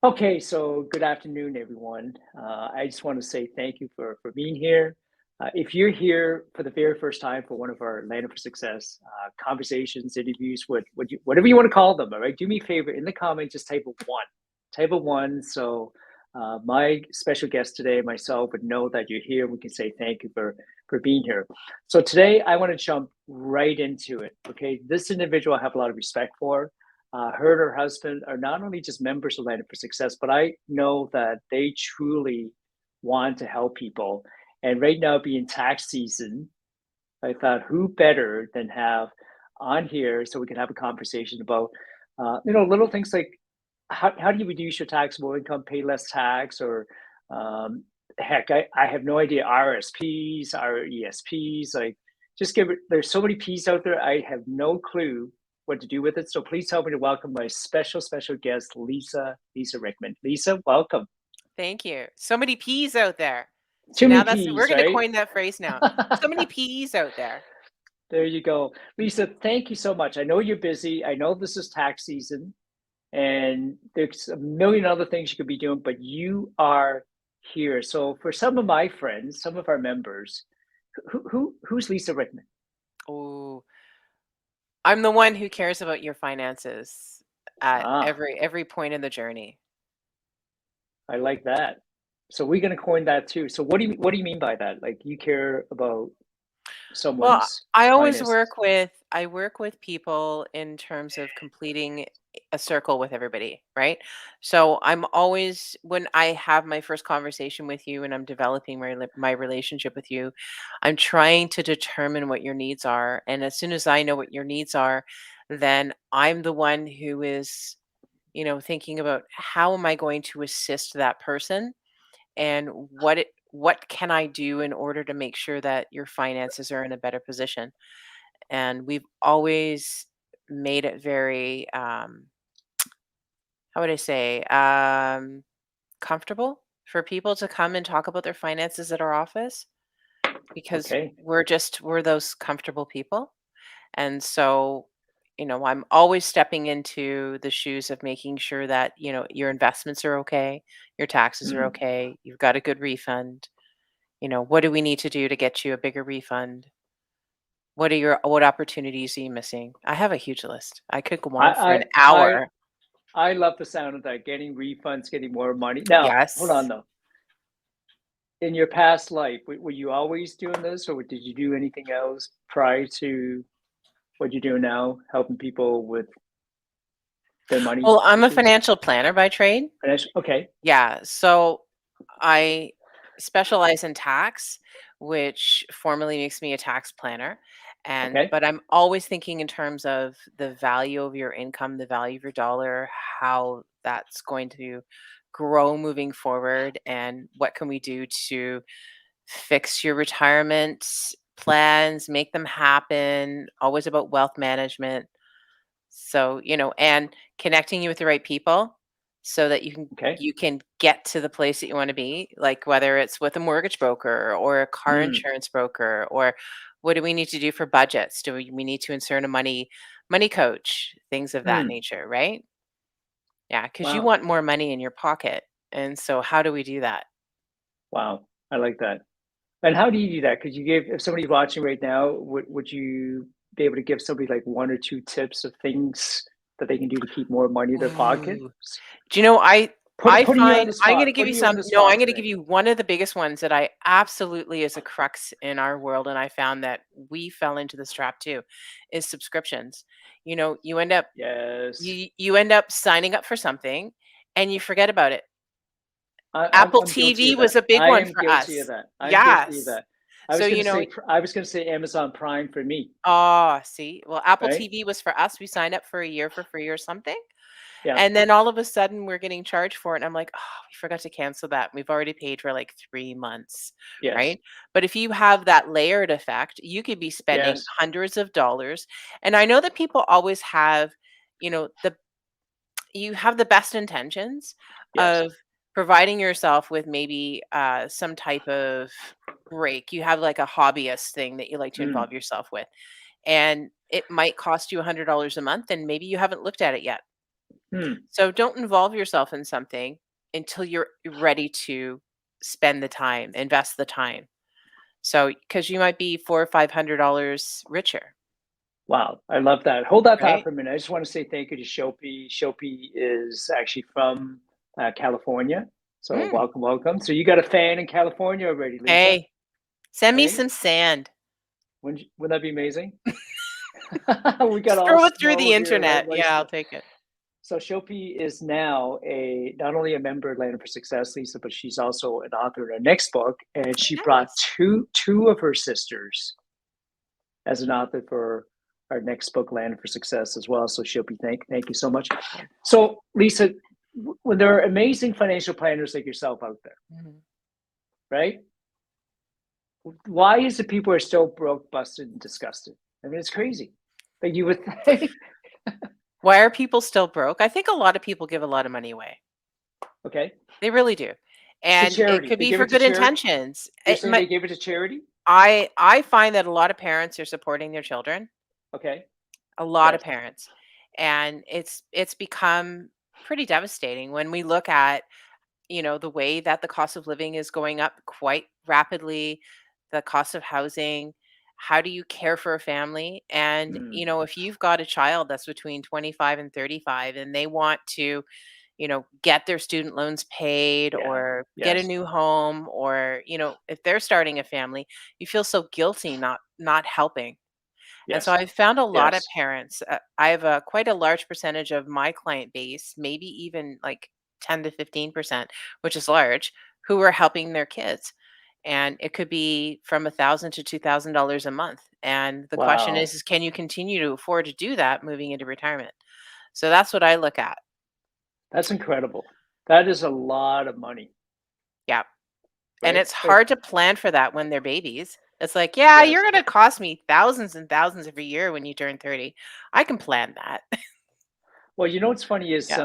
Okay, so good afternoon, everyone. I just want to say thank you for being here. If you're here for the very first time for one of our Land for Success conversations, interviews, whatever you want to call them, all right, do me a favor in the comments, just type a one. Type a one so my special guest today, myself, would know that you're here. We can say thank you for being here. So today, I want to jump right into it. Okay, this individual I have a lot of respect for. Her and her husband are not only just members of Land for Success, but I know that they truly want to help people. And right now, being tax season, I thought who better than have on here so we can have a conversation about, little things like how do you reduce your taxable income, pay less tax, or heck, I have no idea RSPs, RESPs, like just give it. There's so many P's out there. I have no clue what to do with it. So please help me to welcome my special guest, Lisa Ryckman. Lisa, welcome. Thank you. So many P's out there. Too Now many we're P's, going to right? coin that phrase now. So many P's out there. There you go. Lisa, thank you so much. I know you're busy. I know this is tax season and there's a million other things you could be doing, but you are here. So for some of my friends, some of our members, who's Lisa Rickman? Oh, I'm the one who cares about your finances at Ah, every point in the journey. I like that. So we're gonna coin that too. So what do you mean by that? Like you care about Well, someone's I always finances? work with people in terms of completing a circle with everybody, right? So I'm always when I have my first conversation with you and I'm developing my relationship with you, I'm trying to determine what your needs are. And as soon as I know what your needs are, then I'm the one who is, thinking about how am I going to assist that person and what can I do in order to make sure that your finances are in a better position? And we've always made it very, how would I say, comfortable for people to come and talk about their finances at our office because Okay. we're those comfortable people. And so, I'm always stepping into the shoes of making sure that, your investments are okay, your taxes are Mm. okay, you've got a good refund. What do we need to do to get you a bigger refund? What opportunities are you missing? I have a huge list. I could go on for an I hour. I love the sound of that. Getting refunds, getting more money. Now, hold on Yes. though. In your past life, were you always doing this, or did you do anything else prior to what you do now, helping people with their money Well, I'm a issues? financial planner by trade. Financial, okay, Yeah, so I specialize in tax, which formally makes me a tax planner. And okay. but I'm always thinking in terms of the value of your income, the value of your dollar, how that's going to grow moving forward, and what can we do to fix your retirement plans, make them happen, always about wealth management. So, and connecting you with the right people so that Okay. you can get to the place that you want to be, like whether it's with a mortgage broker or a car Mm, insurance broker, or what do we need to do for budgets? Do we need to insert a money coach, things of that mm. nature, right? Yeah, because you Wow. want more money in your pocket. And so how do we do that? Wow. I like that. And how do you do that? Could you give, if somebody's watching right now, would you be able to give somebody like one or two tips of things that they can do to keep more money in their pocket? Ooh. Do you know, I Putting you on find the I'm gonna spot, give you putting you on some the no, I'm spot gonna give today. you one of the biggest ones that I absolutely is a crux in our world, and I found that we fell into this trap too, is subscriptions. You end up Yes. you end up signing up for something and you forget about it. I'm Apple I'm guilty TV of was that. a big I one am for guilty of us. that. I'm guilty of Yes. that. So, I was gonna say Amazon Prime for me, oh, see, well, Apple right? TV was for us. We signed up for a year for free or something. Yeah. And then all of a sudden we're getting charged for it. And I'm like, oh, we forgot to cancel that. We've already paid for like 3 months, Yes. right? But if you have that layered effect, you could be spending Yes. hundreds of dollars. And I know that people always have, the you have the best intentions Yes. of providing yourself with maybe some type of break. You have like a hobbyist thing that you like to Mm. involve yourself with. And it might cost you $100 a month, and maybe you haven't looked at it yet. Hmm. So don't involve yourself in something until you're ready to spend the time, invest the time. So because you might be 400 or $500 richer, Wow, I love that. Hold that thought right? for a minute. I just want to say thank you to Shopi. Shopi is actually from California. So Mm. welcome, welcome. So you got a fan in California already, Lisa? Hey, send me Hey, some sand. wouldn't that be amazing? We got Just all throw it through snow the here, right? internet. Yeah, I'll Moist. take it. So Shopi is now a not only a member of Land for Success, Lisa, but she's also an author of her next book, and she brought Nice. two of her sisters as an author for our next book, Land for Success, as well. So Shopi, thank you so much. Yeah. So Lisa, when there are amazing financial planners like yourself out there, Mhm. right? Why is it people are still broke, busted, and disgusted? I mean, it's crazy. Like you would think, Why are people still broke? I think a lot of people give a lot of money away. okay, They really do. to And it charity. could They be give for it to good charity. intentions. You're saying they give it to charity? I find that a lot of parents are supporting their children, Okay. a lot of Yes. parents. And it's become pretty devastating when we look at, the way that the cost of living is going up quite rapidly, the cost of housing. How do you care for a family? And, Mm, if you've got a child that's between 25 and 35 and they want to, get their student loans paid yeah. or get a Yes. new home, or, if they're starting a family, you feel so guilty not helping. And so Yes. I've found a lot of Yes. parents, I have a quite a large percentage of my client base, maybe even like 10 to 15%, which is large, who are helping their kids. And it could be from $1,000 to $2,000 a month. And the question Wow. is, can you continue to afford to do that moving into retirement? So that's what I look at. That's incredible. That is a lot of money, Yeah. And right? it's Like, hard to plan for that when they're babies. It's like, yeah, you're yes. going to cost me thousands and thousands every year when you turn 30. I can plan that. Well, you know what's funny is, Yeah.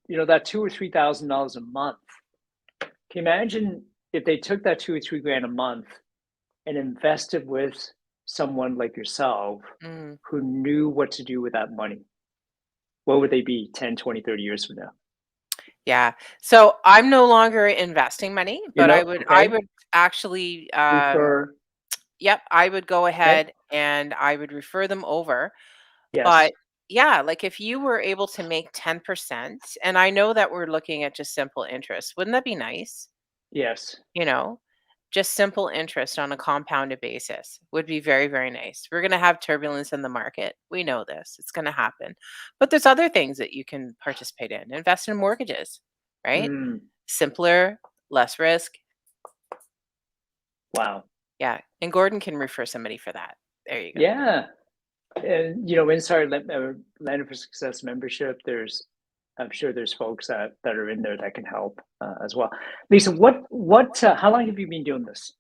that $2,000 or $3,000 a month. Can you imagine if they took that 2 or 3 grand a month and invested with someone like yourself Mm. who knew what to do with that money? What would they be 10, 20, 30 years from now? Yeah. So I'm no longer investing money, You but I know? would I Okay. would actually Refer. yep, I would go Okay. ahead and I would refer them over. Yes. But yeah, like if you were able to make 10%, and I know that we're looking at just simple interest. Wouldn't that be nice? Yes. You know, just simple interest on a compounded basis would be very, very nice. We're going to have turbulence in the market. We know this. It's going to happen. But there's other things that you can participate in. Invest in mortgages, right? Mm, Simpler, less risk. wow. Yeah. And Gordon can refer somebody for that. There you go. Yeah. And inside Land for Success membership, I'm sure there's folks that are in there that can help as well. Lisa, how long have you been doing this?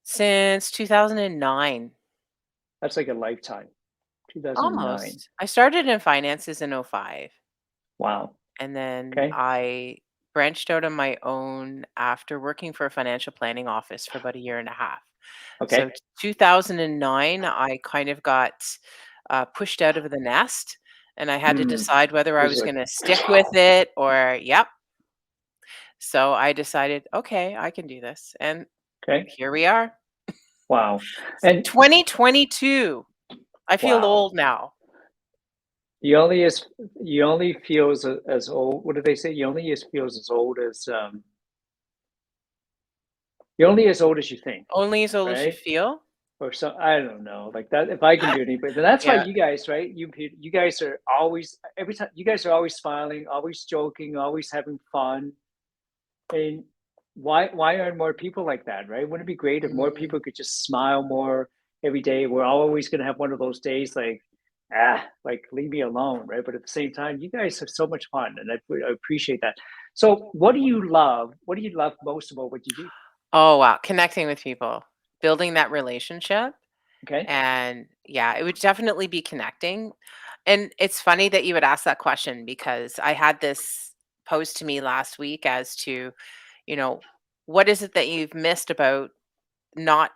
Since 2009, That's like a lifetime. 2009. almost. I started in finances in '05, Wow. and then Okay. I branched out on my own after working for a financial planning office for about a year and a half. So Okay. 2009, I kind of got pushed out of the nest, and I had to Hmm. decide whether I Was was like, going to stick with it or, yep. So I decided, okay, I can do this. And okay. here we are. Wow. And 2022. I feel wow. old now. You only feel as old. What do they say? You only as feels as old as you're only as old as you think, Only as old as you right? feel. Or so I don't know, like that. If I can do anything, but that's why Yeah. you guys, right? You guys are always every time. You guys are always smiling, always joking, always having fun. And why aren't more people like that, right? Wouldn't it be great if more Mm. people could just smile more every day? We're always going to have one of those days like leave me alone, right? But at the same time, you guys have so much fun, and I appreciate that. So, what do you love? What do you love most about what you do? Oh, wow. Connecting with people, building that relationship. Okay. And yeah, it would definitely be connecting. And it's funny that you would ask that question because I had this posed to me last week as to, you know, what is it that you've missed about not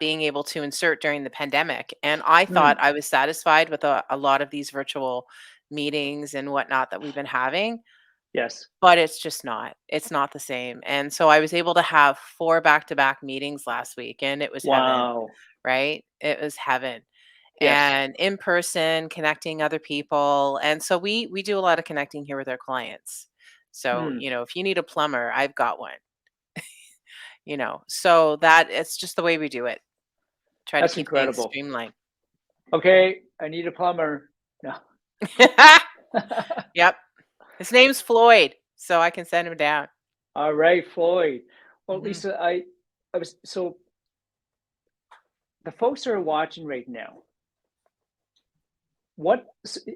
being able to insert during the pandemic? And I thought Hmm. I was satisfied with a lot of these virtual meetings and whatnot that we've been having, Yes. but it's not the same. And so I was able to have 4 back-to-back meetings last week, and it was heaven, Wow. right? It was heaven. Yes. And in person, connecting other people, and so we do a lot of connecting here with our clients. So, Mm, if you need a plumber, I've got one, so that it's just the way we do it. Try to that's keep things incredible. streamlined. Okay, I need a plumber. No. Yep. His name's Floyd, so I can send him down. All right, Floyd. Well, Mhm. Lisa, I was so the folks that are watching right now,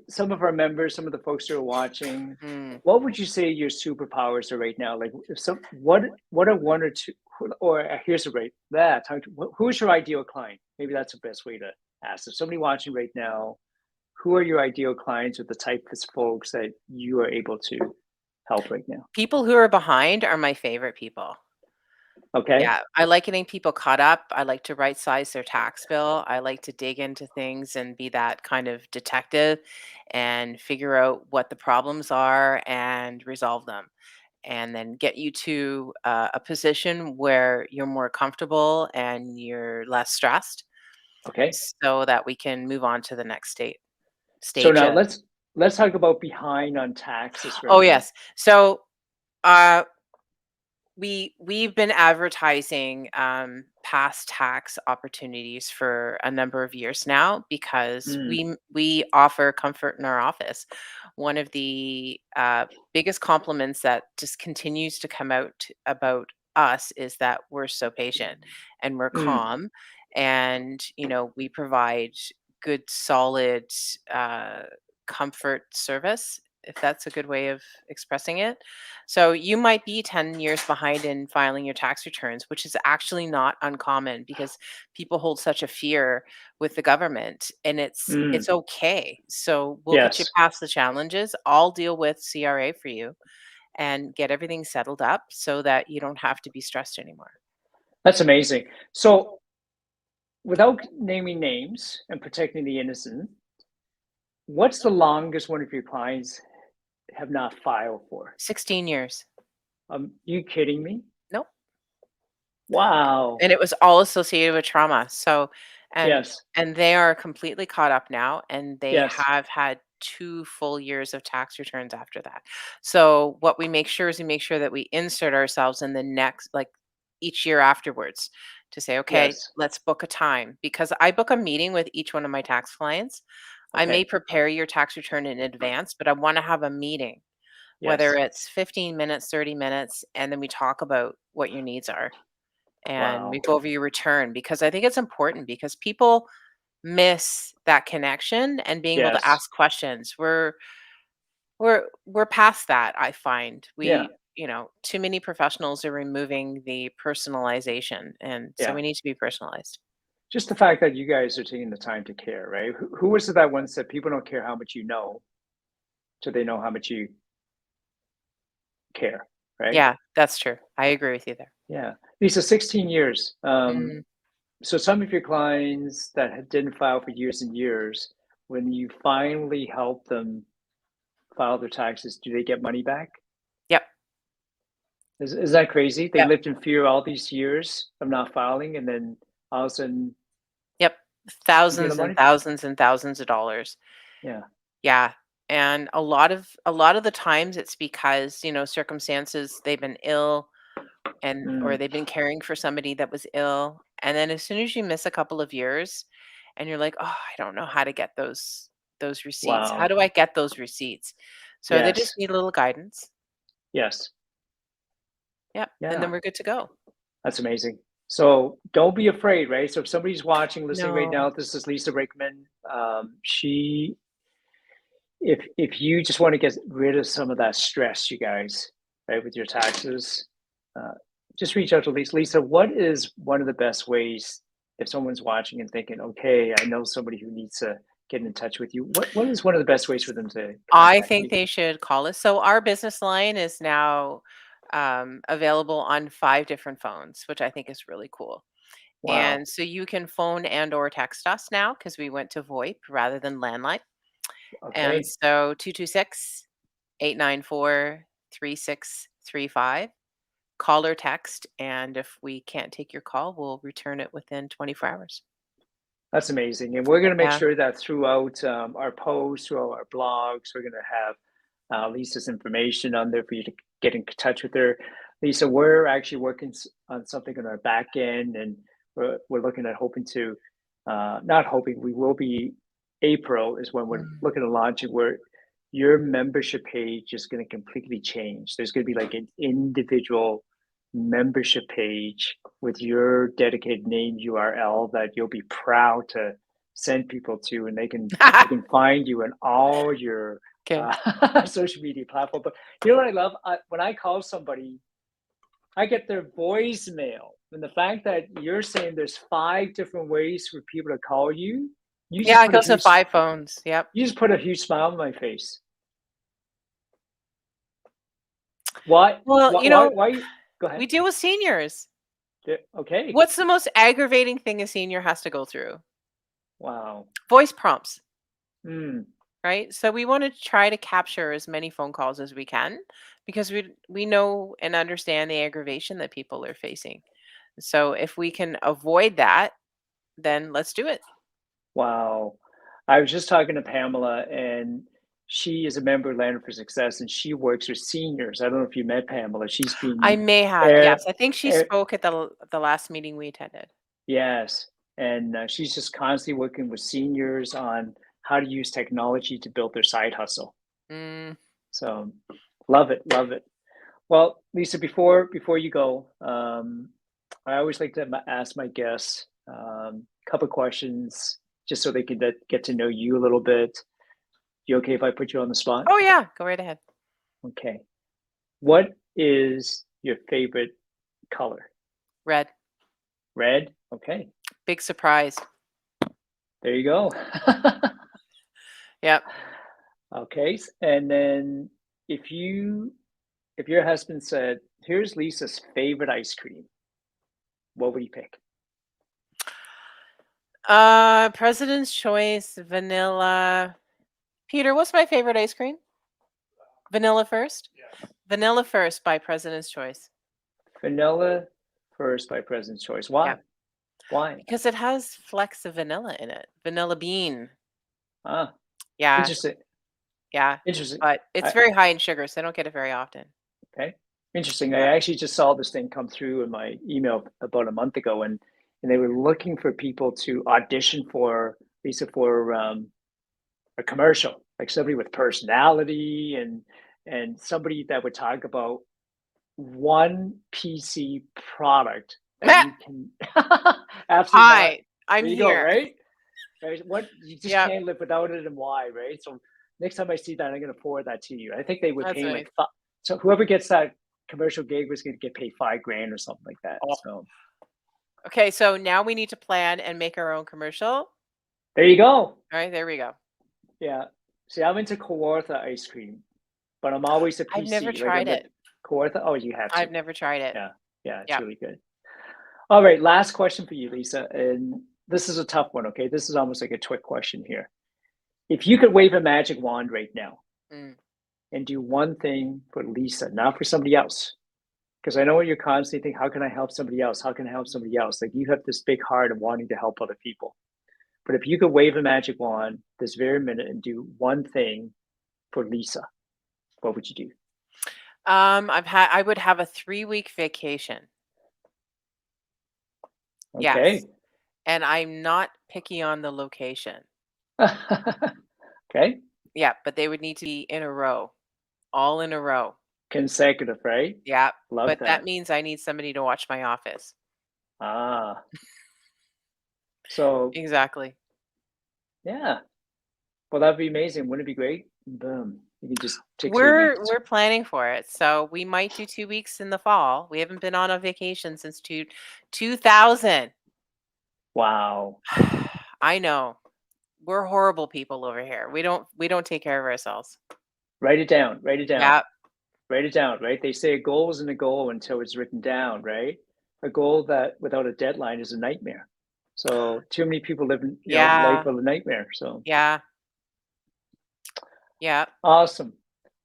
some of our members, some of the folks that are watching, Mm. what would you say your superpowers are right now? Like, if some, what are one or two, or here's a great that who's your ideal client? Maybe that's the best way to ask. If somebody watching right now, who are your ideal clients or the type of folks that you are able to help right now? People who are behind are my favorite people. Okay, Yeah, I like getting people caught up. I like to right size their tax bill. I like to dig into things and be that kind of detective and figure out what the problems are and resolve them. And then get you to a position where you're more comfortable and you're less stressed okay. so that we can move on to the next So stage now of. let's talk about behind on taxes for a Oh, minute. yes. So, uh, we've been advertising past tax opportunities for a number of years now because Mm, we offer comfort in our office. One of the biggest compliments that just continues to come out about us is that we're so patient and we're mm, calm, and we provide good, solid uh, comfort service, if that's a good way of expressing it. So you might be 10 years behind in filing your tax returns, which is actually not uncommon because people hold such a fear with the government, and it's mm. okay. So we'll get you Yes, past the challenges. I'll deal with CRA for you and get everything settled up so that you don't have to be stressed anymore. that's amazing. So without naming names and protecting the innocent, what's the longest one of your clients have not filed for? 16 years. You kidding me? Nope. Wow. And it was all associated with trauma. So, and Yes, and they are completely caught up now, and they yes. have had 2 full years of tax returns after that. So, what we make sure is we make sure that we insert ourselves in the next, like, each year afterwards, to say, "Okay, Yes. let's book a time," because I book a meeting with each one of my tax clients. I may Okay. prepare your tax return in advance, but I wanna have a meeting, whether Yes. it's 15 minutes, 30 minutes, and then we talk about what your needs are and we Wow. go over your return, because I think it's important because people miss that connection and being able to Yes. ask questions. We're past that, I find. Yeah. Too many professionals are removing the personalization, and so Yeah. we need to be personalized. Just the fact that you guys are taking the time to care, right? Who was it that once said people don't care how much you know, so they know how much you care, right? Yeah, that's true. I agree with you there. Yeah. Lisa, 16 years. Mm, So some of your clients that didn't file for years and years, when you finally help them file their taxes, do they get money back? yep, Is that crazy? They yep, lived in fear all these years of not filing, and then all of a sudden yep. you get the Thousands and money? thousands and thousands of dollars. Yeah. Yeah, and a lot of the times it's because, circumstances, they've been ill, and or Mm, they've been caring for somebody that was ill, and then as soon as you miss a couple of years and you're like, "Oh, I don't know how to get those receipts. How wow. do I get those receipts?" So they just Yes. need a little guidance. Yes. Yep, and then Yeah. we're good to go. That's amazing. So don't be afraid, right? So if somebody's watching, listening right No. now, this is Lisa Ryckman. She, if you just want to get rid of some of that stress, you guys, right, with your taxes, uh, just reach out to Lisa. Lisa, what is one of the best ways if someone's watching and thinking, okay, I know somebody who needs to get in touch with you? What is one of the best ways for them to I contact think you? they should call us. So our business line is now available on 5 different phones, which I think is really cool. Wow. And so you can phone and or text us now because we went to VoIP rather than landline. And Okay. so 226-894-3635. Call or text, and if we can't take your call, we'll return it within 24 hours. That's amazing. And we're going to make Yeah. sure that throughout our posts, throughout our blogs, we're going to have Lisa's information on there for you to get in touch with her. Lisa, we're actually working on something on our back end, and we're looking at hoping to, not hoping, we will be, April is when we're Mm. looking to launch it, where your membership page is going to completely change. There's going to be like an individual membership page with your dedicated name URL that you'll be proud to send people to, and they can find you in all your Okay. social media platform. But you know what I love? When I call somebody, I get their voicemail, and the fact that you're saying there's 5 different ways for people to call you, you just Yeah, it put a goes to huge 5 phones. Yep. you just put a huge smile on my face. Why? Well, Why? Why? Why? Go we ahead. deal with seniors. Okay. What's the most aggravating thing a senior has to go through? Wow. Voice prompts, Mm. right? So we want to try to capture as many phone calls as we can because we know and understand the aggravation that people are facing. So if we can avoid that, then let's do it. Wow. I was just talking to Pamela, and she is a member of Land for Success, and she works with seniors. I don't know if you met Pamela. She's I been may have. air, Yes, I think she air spoke at the last meeting we attended. yes, and she's just constantly working with seniors on how to use technology to build their side hustle. Mm. So, love it, love it. Well, Lisa, before you go, I always like to ask my guests a couple questions just so they can get to know you a little bit. You okay if I put you on the spot? Oh yeah, go right ahead. Okay. What is your favorite color? Red. Red? Okay. Big surprise. There you go. Yep. Okay. And then if you if your husband said, "Here's Lisa's favorite ice cream," what would you pick? President's Choice, vanilla. Peter, what's my favorite ice cream? Vanilla First? Vanilla First by President's Choice. Vanilla first by President's Choice. Yeah, Why? Why? because it has flecks of vanilla in it. Vanilla bean. Ah, Yeah, interesting. yeah. Interesting. But it's I, very high in sugar, so I don't get it very often. okay. Interesting. I Yeah. actually just saw this thing come through in my email about a month ago, and they were looking for people to audition for Lisa for a commercial, like somebody with personality and somebody that would talk about one PC product that you can absolutely not. Hi, I'm There you go, here. right? Right. What you just Yep, can't live without it, and why, right? So next time I see that, I'm going to forward that to you. I think they were that's paying nice. like five. So whoever gets that commercial gig was going to get paid 5 grand or something like that. Oh. So Okay, so now we need to plan and make our own commercial. All there you go. right, there we go. Yeah. See, I'm into Kawartha ice cream, but I'm always a I've never PC. Like tried I'm a it. Kawartha. Oh, you have to. I've never tried it. Yeah. Yeah. It's Yep. really good. All right. Last question for you, Lisa. And this is a tough one. Okay. This is almost like a trick question here. If you could wave a magic wand right now Mm. and do one thing for Lisa, not for somebody else, because I know you're constantly thinking, how can I help somebody else? How can I help somebody else? Like you have this big heart of wanting to help other people. But if you could wave a magic wand this very minute and do one thing for Lisa, what would you do? I would have a 3-week vacation. Yes. Okay. And I'm not picky on the location. Okay. Yeah, but they would need to be in a row, all in a row. Consecutive, right? Yeah, Love but that that. means I need somebody to watch my office. Ah, so Exactly. yeah. Well, that'd be amazing. Wouldn't it be great? Boom. You can just take three We're weeks. we're planning for it. So we might do 2 weeks in the fall. We haven't been on a vacation since 2000. Wow. I know. We're horrible people over here. We don't take care of ourselves. Write it down. Write it down. Yeah. Write it down, right? They say a goal isn't a goal until it's written down, right? A goal that without a deadline is a nightmare. So too many people live in, life Yeah. of a nightmare. So Yeah. Yeah. Awesome.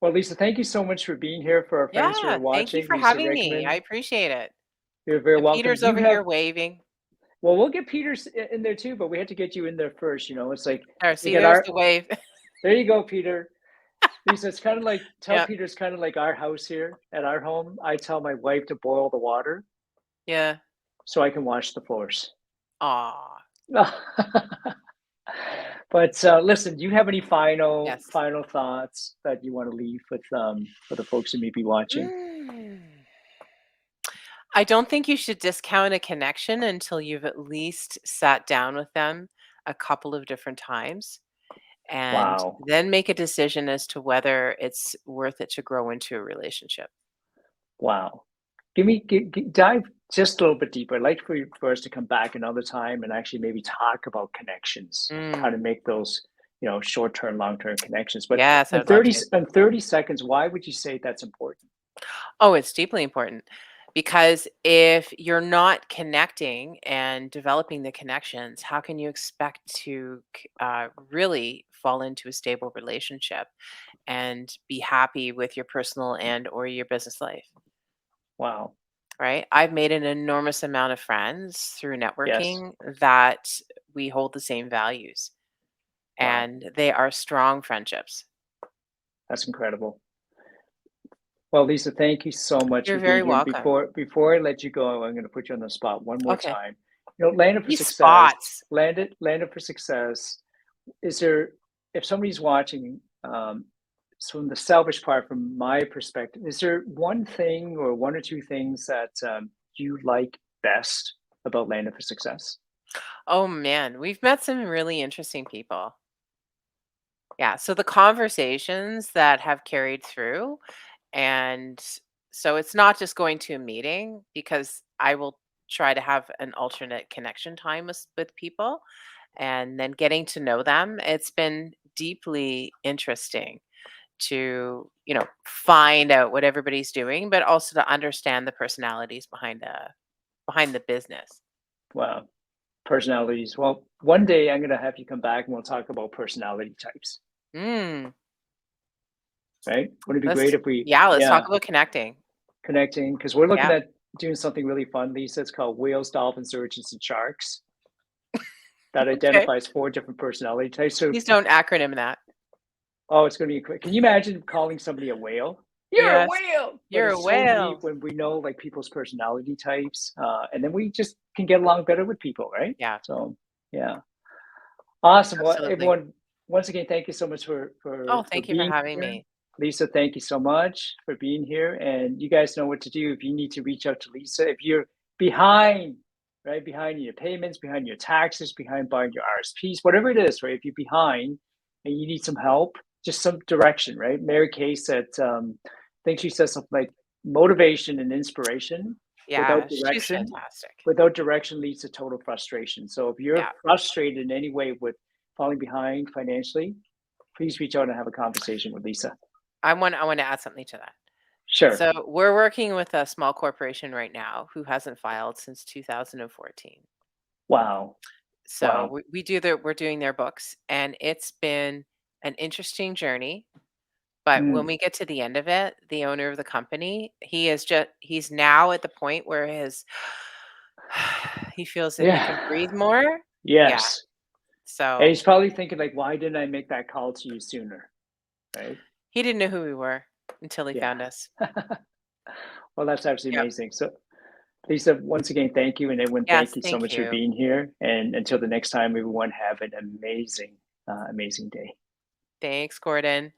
Well, Lisa, thank you so much for being here. For our friends who are Yeah. Thank you watching, for Lisa having me. I Rickman, appreciate it. you're very And welcome. Peter's You over have here waving. well, we'll get Peter's in there too, but we had to get you in there first. It's like There, we see, get there's our. the wave. There you go, Peter. Lisa, it's kind of like tell Yeah. Peter it's kind of like our house here at our home. I tell my wife to boil the water Yeah. so I can wash the floors. Aw. But listen, do you have any final Yes. final thoughts that you want to leave with for the folks who may be watching? Mm. I don't think you should discount a connection until you've at least sat down with them a couple of different times and Wow. then make a decision as to whether it's worth it to grow into a relationship. Wow. Dive just a little bit deeper. I'd like for us to come back another time and actually maybe talk about connections, how to Mm. make those, short-term, long-term connections. But Yes, I in would love 30 to. in 30 seconds, why would you say that's important? Oh, it's deeply important because if you're not connecting and developing the connections, how can you expect to really fall into a stable relationship and be happy with your personal and or your business life? Wow. Right? I've made an enormous amount of friends through Yes. networking that we hold the same values, Wow. and they are strong friendships. That's incredible. Well, Lisa, thank you so much You're for being very here. And welcome. before I let you go, I'm going to put you on the spot one more Okay. time. Landed for These success, spots. landed for success. Is there, if somebody's watching, so from the selfish part, from my perspective, is there one thing or one or two things that you like best about landed for success? Oh man, we've met some really interesting people. Yeah. So the conversations that have carried through, and so it's not just going to a meeting because I will try to have an alternate connection time with people and then getting to know them. It's been deeply interesting to, find out what everybody's doing, but also to understand the personalities behind the business. Wow, personalities. Well, one day I'm going to have you come back and we'll talk about personality types, Mm, right? Wouldn't it be great let's if we, yeah, let's yeah, talk about connecting. connecting? Because we're looking Yeah. at doing something really fun, Lisa. It's called Whales, Dolphins, Urchins, and Sharks that Okay. identifies four different personality types. So, Please don't acronym that. oh, it's going to be quick. Can you imagine calling somebody a whale? You're a Yes. whale, but You're a it's so neat whale. when we know like people's personality types, and then we just can get along better with people, right? Yeah, So, yeah, awesome. Well, absolutely. everyone, once again, thank you so much Oh, for thank you for being having here. me. Lisa, thank you so much for being here. And you guys know what to do if you need to reach out to Lisa. If you're behind, right, behind your payments, behind your taxes, behind buying your RSPs, whatever it is, right? If you're behind and you need some help, just some direction, right? Mary Kay said, I think she says something like motivation and inspiration without Yeah, she's direction. fantastic. Without direction leads to total frustration. So if you're Yeah. frustrated in any way with falling behind financially, please reach out and have a conversation with Lisa. I want to add something to that. Sure. So, we're working with a small corporation right now who hasn't filed since 2014. Wow. So, Wow. we're doing their books, and it's been an interesting journey. But when Mm. we get to the end of it, the owner of the company, he's now at the point where his he feels that he Yeah. can breathe more. Yeah. Yes. And So, he's probably thinking like, why didn't I make that call to you sooner? Right? he didn't know who we were until he Yeah. found us. Well, that's absolutely Yep. amazing. So, Lisa, once again, thank you. And everyone, thank Yes, you so thank much for you. being here. And until the next time, everyone, have an amazing, amazing day. Thanks, Gordon.